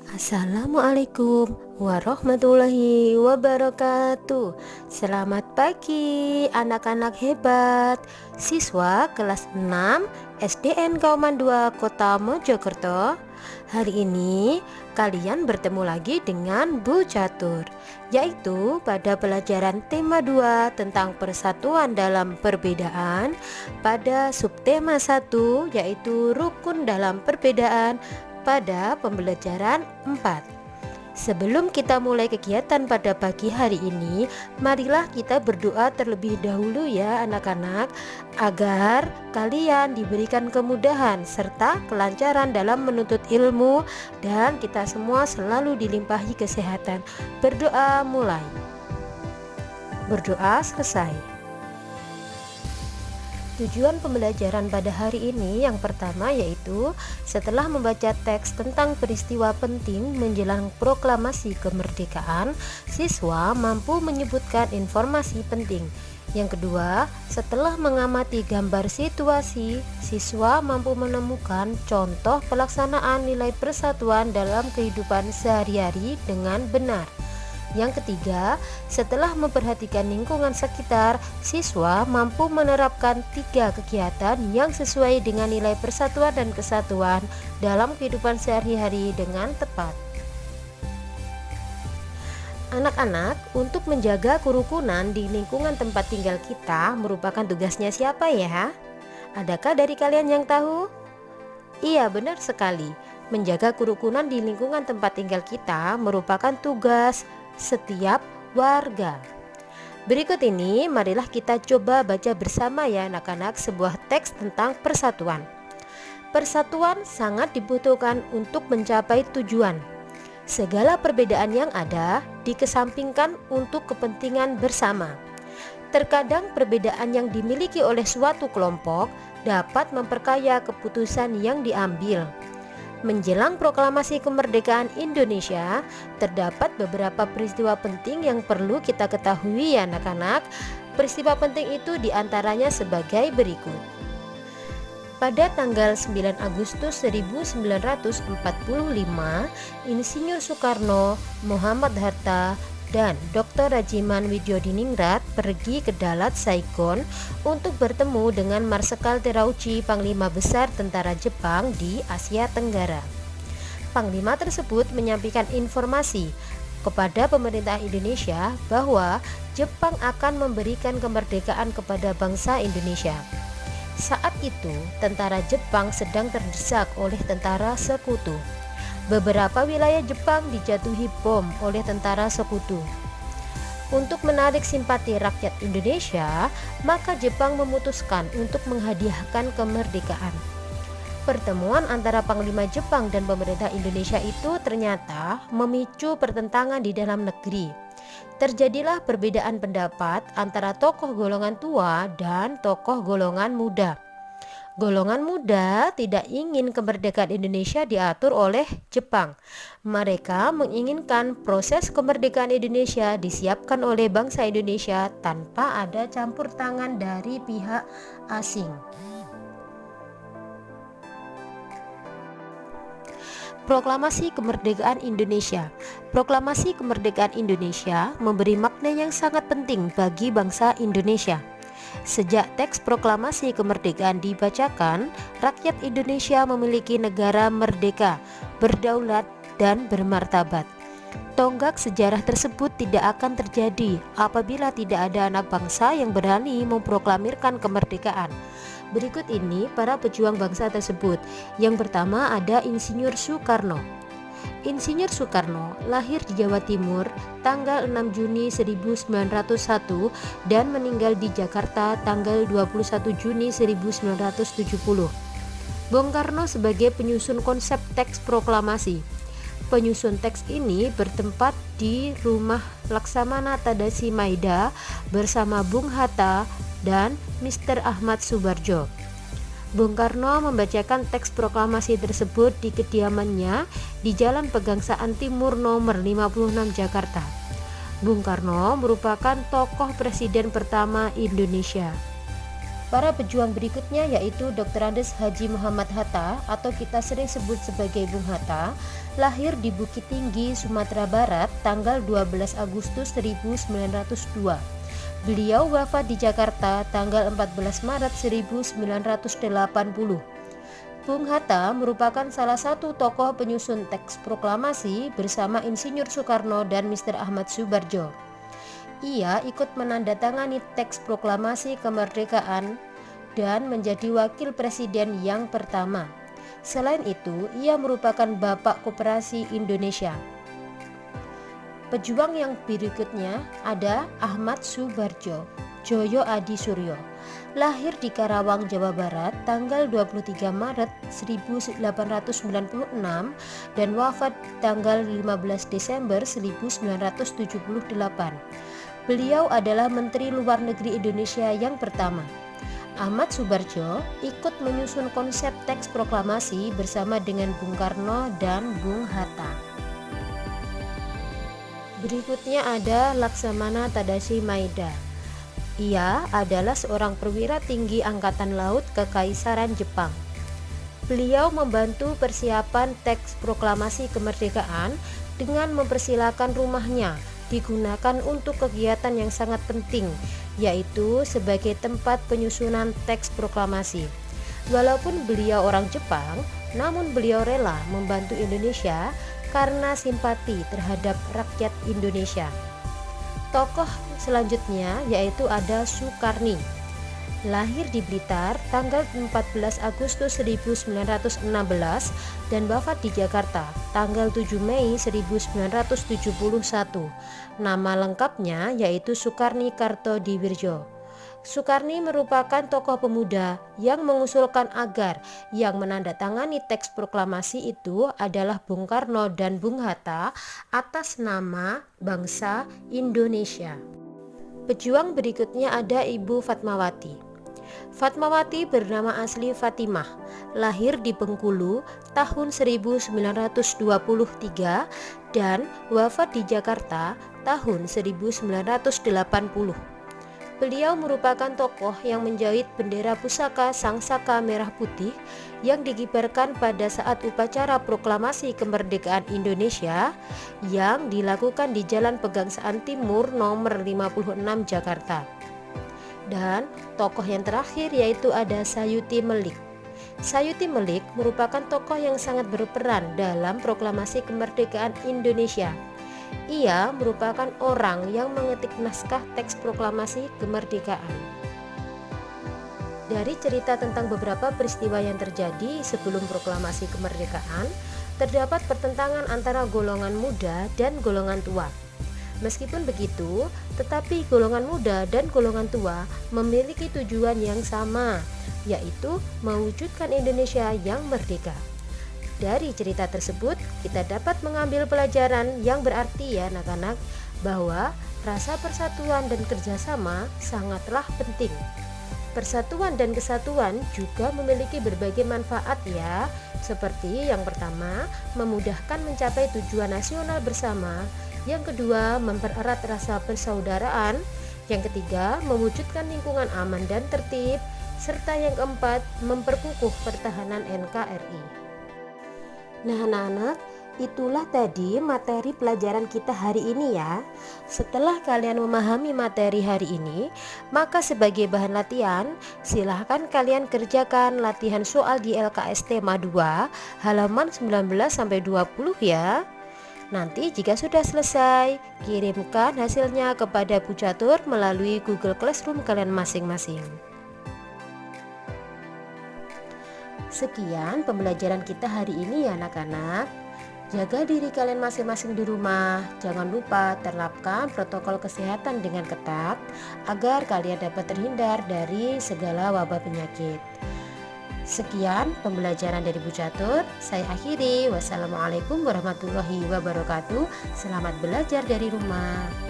Assalamualaikum warahmatullahi wabarakatuh. Selamat pagi anak-anak hebat. Siswa kelas 6 SDN Kauman 2 Kota Mojokerto. Hari ini kalian bertemu lagi dengan Bu Catur, yaitu pada pelajaran tema 2 tentang persatuan dalam perbedaan, pada subtema 1 yaitu rukun dalam perbedaan, pada pembelajaran 4. Sebelum kita mulai kegiatan pada pagi hari ini, marilah kita berdoa terlebih dahulu ya anak-anak, agar kalian diberikan kemudahan serta kelancaran dalam menuntut ilmu dan kita semua selalu dilimpahi kesehatan. Berdoa mulai. Berdoa selesai. Tujuan pembelajaran pada hari ini yang pertama yaitu setelah membaca teks tentang peristiwa penting menjelang proklamasi kemerdekaan, siswa mampu menyebutkan informasi penting. Yang kedua, setelah mengamati gambar situasi, siswa mampu menemukan contoh pelaksanaan nilai persatuan dalam kehidupan sehari-hari dengan benar. Yang ketiga, setelah memperhatikan lingkungan sekitar, siswa mampu menerapkan 3 kegiatan yang sesuai dengan nilai persatuan dan kesatuan dalam kehidupan sehari-hari dengan tepat. Anak-anak, untuk menjaga kerukunan di lingkungan tempat tinggal kita merupakan tugasnya siapa ya? Adakah dari kalian yang tahu? Iya, benar sekali. Menjaga kerukunan di lingkungan tempat tinggal kita merupakan tugas setiap warga. Berikut ini marilah kita coba baca bersama ya anak-anak sebuah teks tentang persatuan. Persatuan sangat dibutuhkan untuk mencapai tujuan. Segala perbedaan yang ada dikesampingkan untuk kepentingan bersama. Terkadang perbedaan yang dimiliki oleh suatu kelompok dapat memperkaya keputusan yang diambil. Menjelang proklamasi kemerdekaan Indonesia, terdapat beberapa peristiwa penting yang perlu kita ketahui ya anak-anak. Peristiwa penting itu diantaranya sebagai berikut. Pada tanggal 9 Agustus 1945, Insinyur Soekarno, Muhammad Hatta, dan Dr. Rajiman Widyodiningrat pergi ke Dalat, Saigon untuk bertemu dengan Marsekal Terauchi, Panglima Besar Tentara Jepang di Asia Tenggara. Panglima tersebut menyampaikan informasi kepada pemerintah Indonesia bahwa Jepang akan memberikan kemerdekaan kepada bangsa Indonesia. Saat itu, tentara Jepang sedang terdesak oleh tentara sekutu. Beberapa wilayah Jepang dijatuhi bom oleh tentara sekutu. Untuk menarik simpati rakyat Indonesia, maka Jepang memutuskan untuk menghadiahkan kemerdekaan. Pertemuan antara Panglima Jepang dan pemerintah Indonesia itu ternyata memicu pertentangan di dalam negeri. Terjadilah perbedaan pendapat antara tokoh golongan tua dan tokoh golongan muda. Golongan muda tidak ingin kemerdekaan Indonesia diatur oleh Jepang. Mereka menginginkan proses kemerdekaan Indonesia disiapkan oleh bangsa Indonesia tanpa ada campur tangan dari pihak asing. Proklamasi Kemerdekaan Indonesia. Proklamasi Kemerdekaan Indonesia memberi makna yang sangat penting bagi bangsa Indonesia. Sejak teks proklamasi kemerdekaan dibacakan, rakyat Indonesia memiliki negara merdeka, berdaulat, dan bermartabat. Tonggak sejarah tersebut tidak akan terjadi apabila tidak ada anak bangsa yang berani memproklamirkan kemerdekaan. Berikut ini para pejuang bangsa tersebut. Yang pertama ada Insinyur Soekarno. Insinyur Soekarno lahir di Jawa Timur tanggal 6 Juni 1901 dan meninggal di Jakarta tanggal 21 Juni 1970. Bung Karno sebagai penyusun konsep teks proklamasi. Penyusun teks ini bertempat di rumah Laksamana Tadasi Maida bersama Bung Hatta dan Mr. Ahmad Subarjo. Bung Karno membacakan teks proklamasi tersebut di kediamannya di Jalan Pegangsaan Timur nomor 56 Jakarta. Bung Karno merupakan tokoh presiden pertama Indonesia. Para pejuang berikutnya yaitu Dr. Andes Haji Muhammad Hatta atau kita sering sebut sebagai Bung Hatta, lahir di Bukit Tinggi, Sumatera Barat tanggal 12 Agustus 1902. Beliau wafat di Jakarta tanggal 14 Maret 1980. Bung Hatta merupakan salah satu tokoh penyusun teks proklamasi bersama Insinyur Soekarno dan Mr. Ahmad Soebardjo. Ia ikut menandatangani teks proklamasi kemerdekaan dan menjadi wakil presiden yang pertama. Selain itu, ia merupakan Bapak Koperasi Indonesia. Pejuang yang berikutnya ada Ahmad Soebardjo Joyo Adi Suryo. Lahir di Karawang, Jawa Barat tanggal 23 Maret 1896 dan wafat tanggal 15 Desember 1978. Beliau adalah Menteri Luar Negeri Indonesia yang pertama. Ahmad Soebardjo ikut menyusun konsep teks proklamasi bersama dengan Bung Karno dan Bung Hatta. Berikutnya ada Laksamana Tadashi Maeda. Ia adalah seorang perwira tinggi Angkatan Laut Kekaisaran Jepang. Beliau membantu persiapan teks proklamasi kemerdekaan dengan mempersilakan rumahnya digunakan untuk kegiatan yang sangat penting, yaitu sebagai tempat penyusunan teks proklamasi. Walaupun beliau orang Jepang, namun beliau rela membantu Indonesia karena simpati terhadap rakyat Indonesia. Tokoh selanjutnya yaitu ada Sukarni. Lahir di Blitar tanggal 14 Agustus 1916 dan wafat di Jakarta tanggal 7 Mei 1971. Nama lengkapnya yaitu Sukarni Kartodiwirjo. Sukarni merupakan tokoh pemuda yang mengusulkan agar yang menandatangani teks proklamasi itu adalah Bung Karno dan Bung Hatta atas nama bangsa Indonesia. Pejuang berikutnya ada Ibu Fatmawati. Fatmawati bernama asli Fatimah, lahir di Bengkulu tahun 1923 dan wafat di Jakarta tahun 1980. Beliau merupakan tokoh yang menjahit bendera pusaka Sang Saka Merah Putih yang dikibarkan pada saat upacara proklamasi kemerdekaan Indonesia yang dilakukan di Jalan Pegangsaan Timur nomor 56 Jakarta. Dan tokoh yang terakhir yaitu ada Sayuti Melik. Sayuti Melik merupakan tokoh yang sangat berperan dalam proklamasi kemerdekaan Indonesia. Ia merupakan orang yang mengetik naskah teks proklamasi kemerdekaan. Dari cerita tentang beberapa peristiwa yang terjadi sebelum proklamasi kemerdekaan, terdapat pertentangan antara golongan muda dan golongan tua. Meskipun begitu, tetapi golongan muda dan golongan tua memiliki tujuan yang sama, yaitu mewujudkan Indonesia yang merdeka. Dari cerita tersebut, kita dapat mengambil pelajaran yang berarti ya anak-anak, bahwa rasa persatuan dan kerjasama sangatlah penting. Persatuan dan kesatuan juga memiliki berbagai manfaat ya, seperti yang pertama, memudahkan mencapai tujuan nasional bersama. Yang kedua, mempererat rasa persaudaraan. Yang ketiga, mewujudkan lingkungan aman dan tertib. Serta yang keempat, memperkukuh pertahanan NKRI. Nah anak-anak, itulah tadi materi pelajaran kita hari ini ya. Setelah kalian memahami materi hari ini, maka sebagai bahan latihan, silahkan kalian kerjakan latihan soal di LKS tema 2 halaman 19-20 ya. Nanti jika sudah selesai, kirimkan hasilnya kepada Bu Catur melalui Google Classroom kalian masing-masing. Sekian pembelajaran kita hari ini ya anak-anak. Jaga diri kalian masing-masing di rumah. Jangan lupa terapkan protokol kesehatan dengan ketat agar kalian dapat terhindar dari segala wabah penyakit. Sekian pembelajaran dari Bu Catur. Saya akhiri. Wassalamualaikum warahmatullahi wabarakatuh. Selamat belajar dari rumah.